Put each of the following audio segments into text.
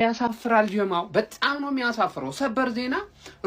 ያሳፍራል ጀማው በጣም ነው የሚያሳፍረው። ሰበር ዜና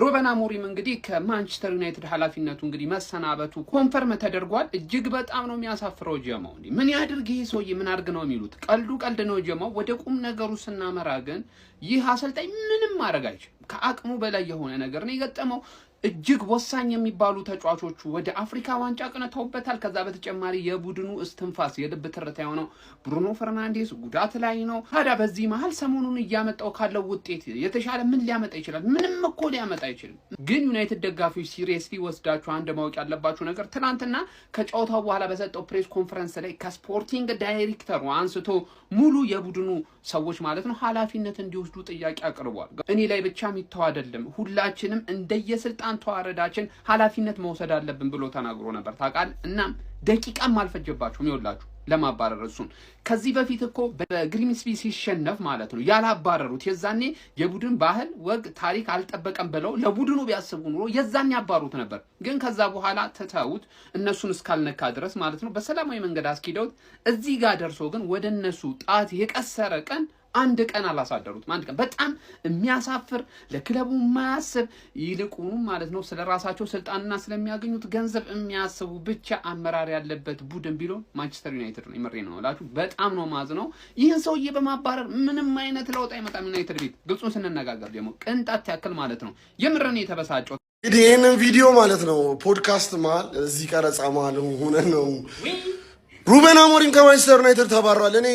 ሩበን አሞሪም እንግዲህ ከማንቸስተር ዩናይትድ ኃላፊነቱ እንግዲህ መሰናበቱ ኮንፈርም ተደርጓል። እጅግ በጣም ነው የሚያሳፍረው ጀማው። ምን ያድርግ ይሄ ሰውዬ ምን አድርግ ነው የሚሉት? ቀልድ ነው ጀማው። ወደ ቁም ነገሩ ስናመራ ግን ይህ አሰልጣኝ ምንም ማድረግ አይችልም። ከአቅሙ በላይ የሆነ ነገር ነው የገጠመው። እጅግ ወሳኝ የሚባሉ ተጫዋቾቹ ወደ አፍሪካ ዋንጫ ቅንተውበታል። ከዛ በተጨማሪ የቡድኑ እስትንፋስ የልብ ትርታ የሆነው ብሩኖ ፈርናንዴስ ጉዳት ላይ ነው። ታዲያ በዚህ መሀል ሰሞኑን እያመጣው ካለው ውጤት የተሻለ ምን ሊያመጣ ይችላል? ምንም እኮ ሊያመጣ አይችልም። ግን ዩናይትድ ደጋፊዎች ሲሪየስሊ ወስዳችሁ አንድ ማወቅ ያለባችሁ ነገር ትናንትና ከጨዋታው በኋላ በሰጠው ፕሬስ ኮንፈረንስ ላይ ከስፖርቲንግ ዳይሬክተሩ አንስቶ ሙሉ የቡድኑ ሰዎች ማለት ነው ኃላፊነት እንዲወስዱ ጥያቄ አቅርቧል። እኔ ላይ ብቻ የሚተው አይደለም፣ ሁላችንም እንደየስልጣን ተዋረዳችን ኃላፊነት መውሰድ አለብን ብሎ ተናግሮ ነበር ታውቃለህ። እናም ደቂቃም አልፈጀባቸውም ይወላችሁ ለማባረር እሱን። ከዚህ በፊት እኮ በግሪምስቢ ሲሸነፍ ማለት ነው ያላባረሩት የዛኔ የቡድን ባህል ወግ ታሪክ አልጠበቀም ብለው ለቡድኑ ቢያስቡ ኑሮ የዛኔ ያባሩት ነበር። ግን ከዛ በኋላ ተተውት እነሱን እስካልነካ ድረስ ማለት ነው በሰላማዊ መንገድ አስኪደውት እዚህ ጋር ደርሶ ግን ወደ እነሱ ጣት የቀሰረ ቀን አንድ ቀን አላሳደሩትም። አንድ ቀን በጣም የሚያሳፍር ለክለቡ የማያስብ ይልቁኑ ማለት ነው ስለራሳቸው ስልጣንና ስለሚያገኙት ገንዘብ የሚያስቡ ብቻ አመራር ያለበት ቡድን ቢሎ ማንቸስተር ዩናይትድ ነው። ይመሬ ነው እላችሁ በጣም ነው ማዝነው። ይህን ሰውዬ በማባረር ምንም አይነት ለውጥ አይመጣም ዩናይትድ ቤት። ግልጹን ስንነጋገር ደግሞ ቅንጣት ያክል ማለት ነው የምረን የተበሳጨው። እንግዲህ ይህንን ቪዲዮ ማለት ነው ፖድካስት መሀል እዚህ ቀረጻ መሀል ሆነ ነው ሩበን አሞሪም ከማንቸስተር ዩናይትድ ተባሯል። እኔ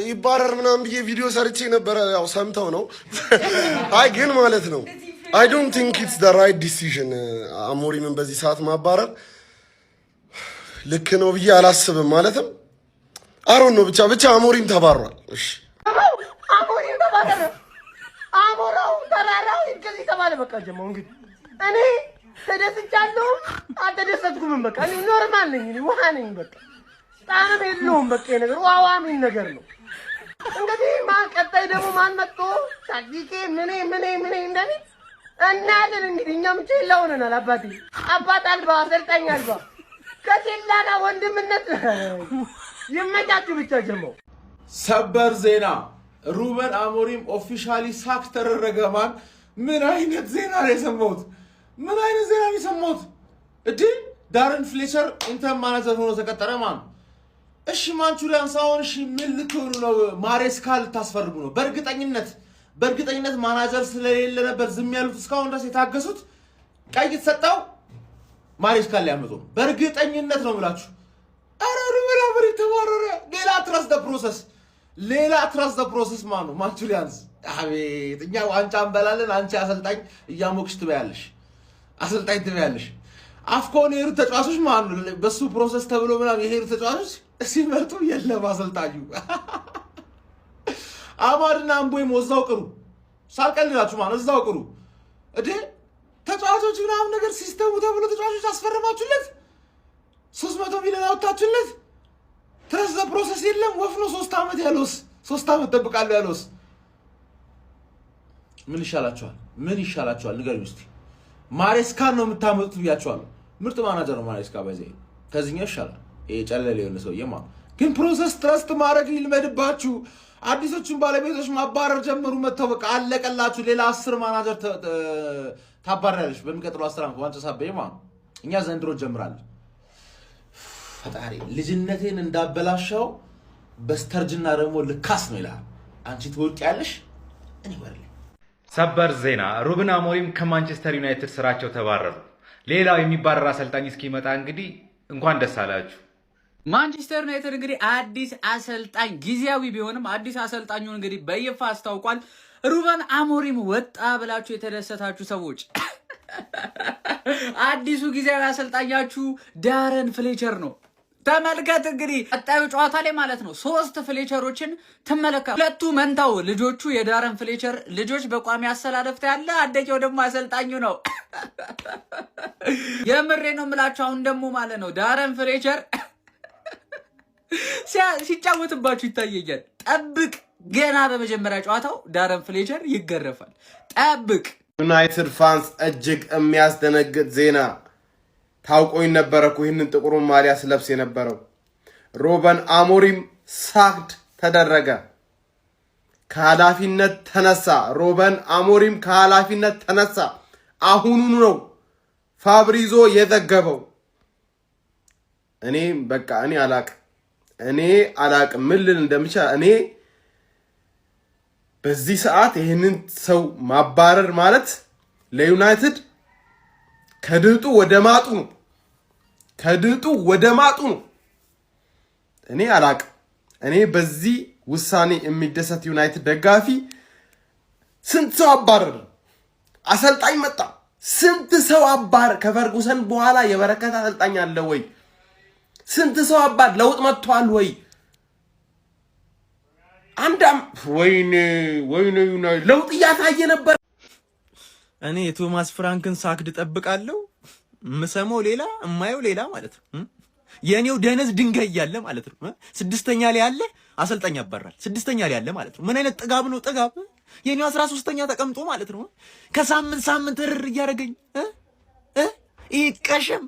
ይባረር ምናምን ብዬ ቪዲዮ ሰርቼ ነበረ። ያው ሰምተው ነው። አይ ግን ማለት ነው አይ ዶንት ቲንክ ኢትስ ዘ ራይት ዲሲዥን አሞሪምን በዚህ ሰዓት ማባረር ልክ ነው ብዬ አላስብም። ማለትም አሮን ነው ብቻ አሞሪም ተባሯል። እሺ አሞሪም ተባረረ። አሞራው ተራራው እንግዲህ ተባለ። በቃ ጀማው እንግዲህ እኔ ተደስቻለሁ። አልተደሰትኩም። በቃ እኔ ኖርማል ነኝ። እኔ ውሃ ነኝ። በቃ ጣንም የለውም። በቃ ነገር ዋዋሚን ነገር ነው። እንግዲህ ማን ቀጣይ ደግሞ ማን መጥቶ ታክቲኬ ምን እንደኔ እናልን እንግዲህ እኛም ቼላ ሆነናል። አባት አልባ አሰልጣኝ አልባ ከቼላና ወንድምነት ይመጣችሁ ብቻ ጀመው። ሰበር ዜና ሩበን አሞሪም ኦፊሻሊ ሳክ ተደረገ። ማን ምን አይነት ዜና ነው የሰማሁት? ምን አይነት ዜና ነው የሰማሁት? እዲ ዳረን ፍሌቸር ኢንተር ማናጀር ሆኖ ተቀጠረ። ማን እሺ ማንቹሪያን ሳይሆን እሺ ምን ልትሆኑ ነው? ማሬስካል ታስፈርጉ ነው? በእርግጠኝነት ማናጀር ስለሌለ ነበር ዝም ያሉት እስካሁን ድረስ የታገሱት። ቀይ ተሰጣው ማሬስካል ሊያመጡ በእርግጠኝነት ነው ብላችሁ። አረ ሩበን አሞሪም ተባረረ። ሌላ ትራስ ዘ ፕሮሰስ ማን ነው? ማንቹሪያንስ አቤት እኛ ዋንጫ እንበላለን። አንቺ አሰልጣኝ እያሞክሽ ትበያለሽ፣ አሰልጣኝ ትበያለሽ። አፍኮን የሄዱ ተጫዋቾች ማን ነው? በሱ ፕሮሰስ ተብሎ ምናምን የሄዱ ተጫዋቾች ሲመጡ የለም አሰልጣኙ። አማድና አምቦይም እዛው ቅሩ ሳልቀልላችሁ ማን እዛው ቅሩ እዴ ተጫዋቾች ምናምን ነገር ሲስተሙ ተብሎ ተጫዋቾች አስፈረማችሁለት 300 ሚሊዮን አውጣችሁለት። ትረስ ዘ ፕሮሰስ የለም። ወፍኖ 3 ዓመት ያለውስ 3 ዓመት ተጠብቃለሁ ያለውስ ምን ይሻላችኋል? ንገሩኝ እስቲ። ማሬስካን ነው የምታመጡት ብያችኋለሁ። ምርጥ ማናጀር ነው ማሬስካ። በዚህ ከዚህኛው ይሻላል። ይሄ ጨለለ የሆነ ሰውዬ ማለት ግን ፕሮሰስ ትረስት ማድረግ ይልመድባችሁ። አዲሶቹን ባለቤቶች ማባረር ጀምሩ። መተው በቃ አለቀላችሁ። ሌላ 10 ማናጀር ታባረራለች በሚቀጥለው 10 ዓመት ዋንጫ ሳበይ ማለት እኛ ዘንድሮ ጀምራለን። ፈጣሪ ልጅነቴን እንዳበላሻው በስተርጅና ደግሞ ልካስ ነው ይላል። አንቺ ትወቂያለሽ እኔ ወርልኝ። ሰበር ዜና ሩበን አሞሪም ከማንቸስተር ዩናይትድ ስራቸው ተባረሩ። ሌላው የሚባረር አሰልጣኝ እስኪመጣ እንግዲህ እንኳን ደስ አላችሁ። ማንቸስተር ዩናይትድ እንግዲህ አዲስ አሰልጣኝ ጊዜያዊ ቢሆንም አዲስ አሰልጣኙን እንግዲህ በይፋ አስታውቋል። ሩበን አሞሪም ወጣ ብላችሁ የተደሰታችሁ ሰዎች አዲሱ ጊዜያዊ አሰልጣኛችሁ ዳረን ፍሌቸር ነው። ተመልከት እንግዲህ ቀጣዩ ጨዋታ ላይ ማለት ነው 3 ፍሌቸሮችን ትመለከቱ። 2 መንታው ልጆቹ የዳረን ፍሌቸር ልጆች በቋሚ አሰላለፍታ ያለ አንደኛው ደግሞ አሰልጣኙ ነው። የምሬ ነው የምላችሁ። አሁን ደግሞ ማለት ነው ዳረን ፍሌቸር ሲጫወትባችሁ ይታየኛል። ጠብቅ፣ ገና በመጀመሪያ ጨዋታው ዳረን ፍሌቸር ይገረፋል። ጠብቅ። ዩናይትድ ፋንስ እጅግ የሚያስደነግጥ ዜና ታውቆኝ ነበር እኮ ይህንን ጥቁሩን ማሊያ ስለብስ የነበረው ሩበን አሞሪም ሳክድ ተደረገ። ከኃላፊነት ተነሳ። ሩበን አሞሪም ከኃላፊነት ተነሳ። አሁኑኑ ነው ፋብሪዞ የዘገበው። እኔ አላቅም ምን ልል እንደምችል። እኔ በዚህ ሰዓት ይህንን ሰው ማባረር ማለት ለዩናይትድ ከድጡ ወደ ማጡ ነው። እኔ አላቅም። እኔ በዚህ ውሳኔ የሚደሰት ዩናይትድ ደጋፊ ስንት ሰው አባረር፣ አሰልጣኝ መጣ፣ ስንት ሰው አባር። ከፈርጉሰን በኋላ የበረከት አሰልጣኝ አለ ወይ? ስንት ሰው አባር። ለውጥ መጥቷል ወይ? ወይኔ ዩናይትድ ለውጥ እያሳየ ነበር። እኔ የቶማስ ፍራንክን ሳክድ ጠብቃለሁ። ምሰማው ሌላ እማየው ሌላ ማለት ነው። የኔው ደነዝ ድንጋይ ያለ ማለት ነው። ስድስተኛ ላይ ያለ አሰልጣኝ ያባራል። ስድስተኛ ላይ ያለ ማለት ነው። ምን አይነት ጥጋብ ነው? ጥጋብ የኔው 13ኛ ተቀምጦ ማለት ነው። ከሳምንት እርር እያደረገኝ ይሄ ቀሸም።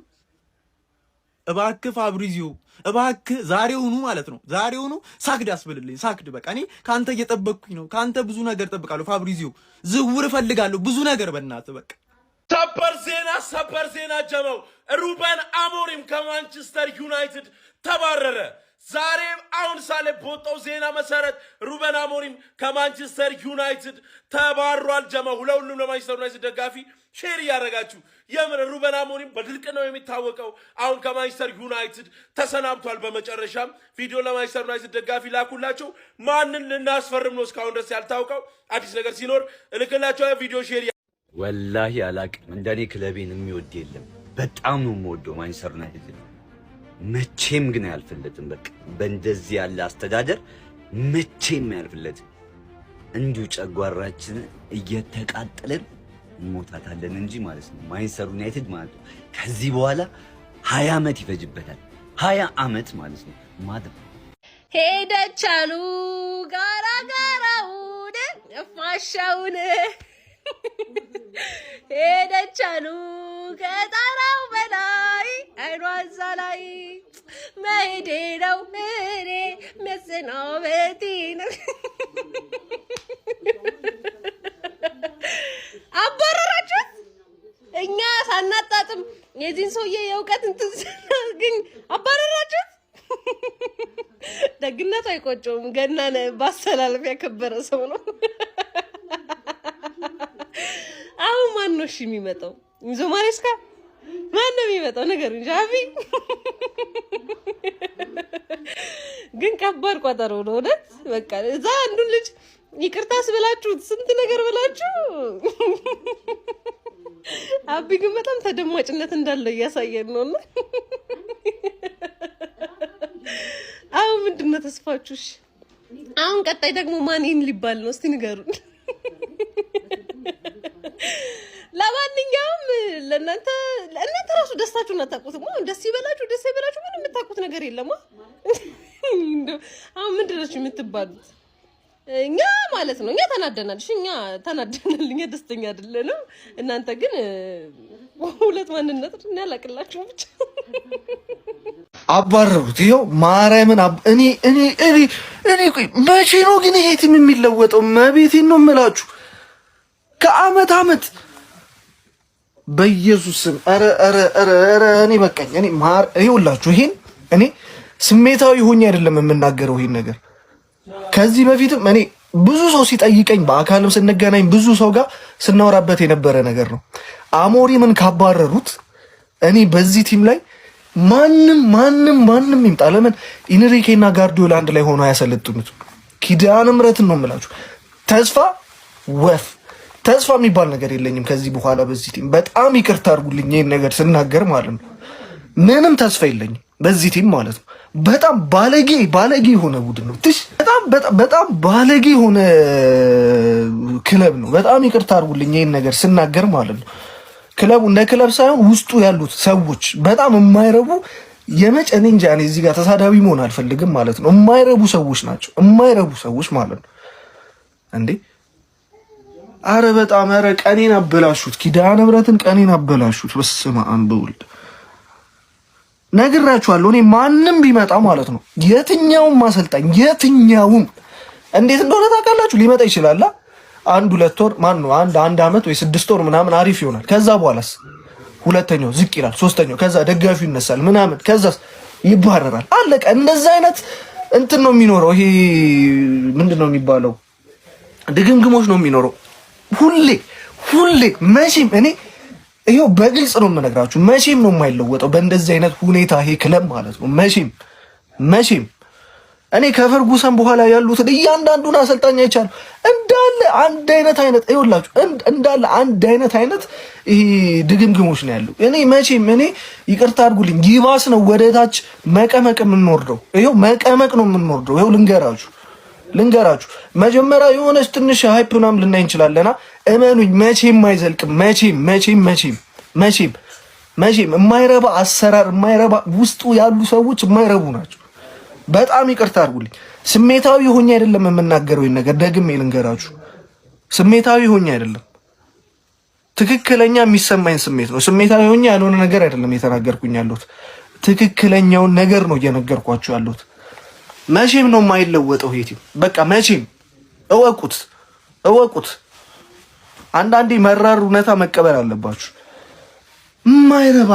እባክህ ፋብሪዚዮ እባክህ ዛሬውኑ ማለት ነው ዛሬውኑ ሳክድ አስብልልኝ። ሳክድ በቃ እኔ ካንተ እየጠበቅኩኝ ነው። ካንተ ብዙ ነገር ጠብቃለሁ ፋብሪዚዮ። ዝውውር እፈልጋለሁ ብዙ ነገር በእናትህ በቃ። ሰበር ዜና ጀመው። ሩበን አሞሪም ከማንቸስተር ዩናይትድ ተባረረ። ዛሬም አሁን ሳለ በወጣው ዜና መሰረት ሩበን አሞሪም ከማንቸስተር ዩናይትድ ተባሯል። ጀመው ሁሉም ለማንቸስተር ዩናይትድ ደጋፊ ሼር እያደረጋችሁ የምር ሩበን አሞሪም በድርቅ ነው የሚታወቀው። አሁን ከማንቸስተር ዩናይትድ ተሰናብቷል። በመጨረሻም ቪዲዮ ለማንቸስተር ዩናይትድ ደጋፊ ላኩላቸው። ማንን ልናስፈርም ነው እስካሁን ድረስ ያልታወቀው። አዲስ ነገር ሲኖር እልክላቸው። ቪዲዮ ሼር ወላሂ አላቅም። እንደኔ ክለቤን የሚወድ የለም። በጣም ነው የምወደው ማንቸስተር ዩናይትድ። መቼም ግን አያልፍለትም። በቃ በእንደዚህ ያለ አስተዳደር መቼም አያልፍለትም። እንዲሁ ጨጓራችን እየተቃጠለን እንሞታታለን እንጂ ማለት ነው። ማንቸስተር ዩናይትድ ማለት ነው ከዚህ በኋላ 20 ዓመት ይፈጅበታል። 20 ዓመት ማለት ነው ማለት ነው። ሄደች አሉ ጋራጋራውን ፋሻውን ሄደች አሉ ከጣራው በላይ አይኗ እዛ ላይ መሄዴ ነው እኔ መሰናበቴ ነው። አባረራችሁት። እኛ ሳናጣጥም የዚህን ሰውዬ የእውቀት እንትን ግን አባረራችሁት። ደግነቱ አይቆጨውም። ገናን ባስተላለፍ ያከበረ ሰው ነው። አሁን ማን ነው እሺ የሚመጣው? እንዞ ማሬስካ ማን ነው የሚመጣው? ነገር እንጂ አቢ ግን ከባድ ቋጠሮ ነው እውነት። በቃ እዛ አንዱን ልጅ ይቅርታስ ብላችሁት ስንት ነገር ብላችሁ አቢ ግን በጣም ተደማጭነት እንዳለው እያሳየን ነውና አሁን ምንድነው ተስፋችሁ? አሁን ቀጣይ ደግሞ ማን ይሄን ሊባል ነው? እስቲ ንገሩን። ለማንኛውም ለእናንተ ራሱ ደስታችሁን አታውቁትም። ደስ ይበላችሁ ደስ ይበላችሁ ምንም የምታውቁት ነገር የለም። አሁን ምንድን ነው የምትባሉት? እኛ ማለት ነው እኛ ተናደናል። እኛ ደስተኛ አይደለንም። እናንተ ግን ሁለት ማንነት ነው ያላቅላችሁ ብቻ አባረሩት። ይኸው ማርያምን እኔ ቆይ መቼ ነው ግን ይሄ ቲም የሚለወጠው? መቤቴን ነው የምላችሁ ከአመት አመት በኢየሱስ ስም ኧረ እኔ በቃኝ። እኔ ይኸውላችሁ ይሄን እኔ ስሜታዊ ሆኜ አይደለም የምናገረው ይሄን ነገር። ከዚህ በፊትም እኔ ብዙ ሰው ሲጠይቀኝ በአካልም ስንገናኝ ብዙ ሰው ጋር ስናወራበት የነበረ ነገር ነው። አሞሪምን ካባረሩት እኔ በዚህ ቲም ላይ ማንም ይምጣ። ለምን ኢንሪኬና ጋርዲዮላ አንድ ላይ ሆኖ አያሰለጥኑት? ኪዳነ ምሕረትን ነው የምላችሁ። ተስፋ የሚባል ነገር የለኝም ከዚህ በኋላ በዚህ ቲም። በጣም ይቅርታ አድርጉልኝ ይሄን ነገር ስናገር ማለት ነው። ምንም ተስፋ የለኝም በዚህ ቲም ማለት ነው። በጣም ባለጌ የሆነ ቡድን ነው። በጣም ባለጌ የሆነ ክለብ ነው። በጣም ይቅርታ አድርጉልኝ ይሄን ነገር ስናገር ማለት ነው። ክለቡ እንደ ክለብ ሳይሆን ውስጡ ያሉት ሰዎች በጣም የማይረቡ እኔ እንጃ እኔ እዚህ ጋር ተሳዳቢ መሆን አልፈልግም ማለት ነው። የማይረቡ ሰዎች ናቸው። የማይረቡ ሰዎች ማለት ነው እንዴ! አረ በጣም ቀኔን አበላሹት። ኪዳነ ምሕረትን ቀኔን አበላሹት። በስመ አብ በወልድ ነግራችኋለሁ። እኔ ማንም ቢመጣ ማለት ነው የትኛውም ማሰልጣኝ እንዴት እንደሆነ ታውቃላችሁ? ሊመጣ ይችላል 1-2 ወር ነው 1 አመት ወይ 6 ወር ምናምን አሪፍ ይሆናል። ከዛ በኋላስ ሁለተኛው ዝቅ ይላል፣ ሶስተኛው ከዛ ደጋፊው ይነሳል ምናምን፣ ከዛ ይባረራል። አለቀ። እንደዛ አይነት እንትን ነው የሚኖረው። ይሄ ምንድነው የሚባለው? ድግምግሞች ነው የሚኖረው ሁሌ መቼም። እኔ ይሄው በግልጽ ነው የምነግራችሁ፣ መቼም ነው የማይለወጠው በእንደዚህ አይነት ሁኔታ ይሄ ክለብ ማለት ነው። መቼም እኔ ከፈርጉሰን በኋላ ያሉትን እያንዳንዱን አሰልጣኝ አይቻለሁ። እንዳለ አንድ አይነት ይኸውላችሁ፣ እንዳለ አንድ አይነት ይሄ ድግምግሞች ነው ያለው። እኔ መቼም ይቅርታ አድርጉልኝ፣ ጊባስ ነው ወደ ታች መቀመቅ የምንወርደው። ይኸው መቀመቅ ነው የምንወርደው። ይኸው ልንገራችሁ መጀመሪያ የሆነች ትንሽ ሃይፕ ምናምን ልናይ እንችላለና እመኑኝ፣ መቼም አይዘልቅም። መቼም የማይረባ አሰራር፣ የማይረባ ውስጡ ያሉ ሰዎች የማይረቡ ናቸው። በጣም ይቅርታ አድርጉልኝ። ስሜታዊ ሆኜ አይደለም የምናገረው ይሄን ነገር፣ ደግሜ ልንገራችሁ። ስሜታዊ ሆኜ አይደለም፣ ትክክለኛ የሚሰማኝ ስሜት ነው። ስሜታዊ ሆኜ ያልሆነ ነገር አይደለም የተናገርኩኝ ያለሁት፣ ትክክለኛውን ነገር ነው እየነገርኳችሁ ያለሁት። መቼም ነው የማይለወጠው ይሄ ቲም። በቃ መቼም እወቁት። አንዳንዴ መራር እውነታ መቀበል አለባችሁ። የማይረባ